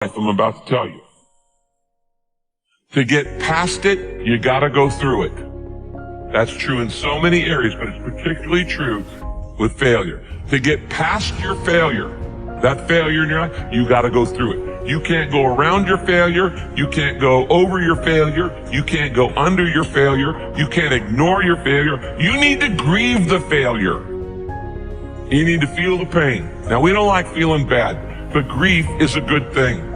I'm about to tell you. To get past it, you gotta go through it. That's true in so many areas, but it's particularly true with failure. To get past your failure, that failure in your life, you gotta go through it. You can't go around your failure. You can't go over your failure. You can't go under your failure. You can't ignore your failure. You need to grieve the failure. You need to feel the pain. Now, we don't like feeling bad, but grief is a good thing.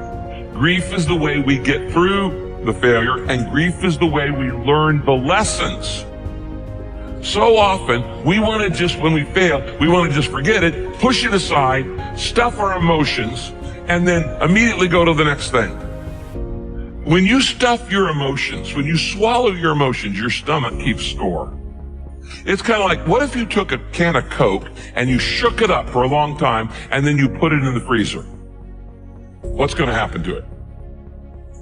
Grief is the way we get through the failure, and grief is the way we learn the lessons. So often, we want to just, when we fail, we want to just forget it, push it aside, stuff our emotions, and then immediately go to the next thing. When you stuff your emotions, when you swallow your emotions, your stomach keeps score. It's kind of like, what if you took a can of Coke and you shook it up for a long time and then you put it in the freezer? What's going to happen to it?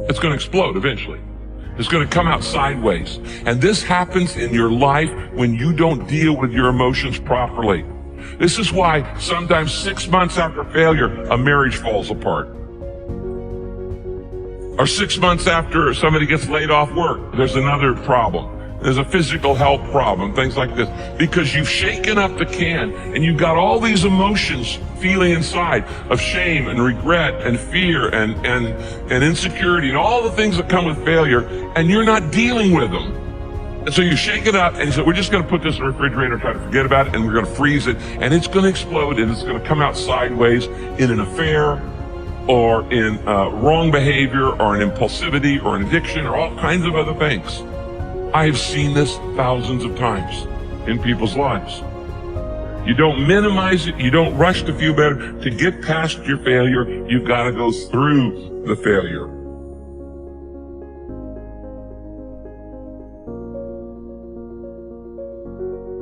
It's going to explode eventually. It's going to come out sideways. And this happens in your life when you don't deal with your emotions properly. This is why sometimes 6 months after failure, a marriage falls apart. Or 6 months after somebody gets laid off work, there's another problem. There's a physical health problem, things like this. Because you've shaken up the can and you've got all these emotions feeling inside of shame and regret and fear and insecurity and all the things that come with failure, and you're not dealing with them. And so you shake it up and you say, we're just going to put this in the refrigerator, try to forget about it, and we're going to freeze it, and it's going to explode, and it's going to come out sideways in an affair or in wrong behavior or an impulsivity or an addiction or all kinds of other things. I have seen this thousands of times in people's lives. You don't minimize it. You don't rush to feel better. To get past your failure, you've got to go through the failure.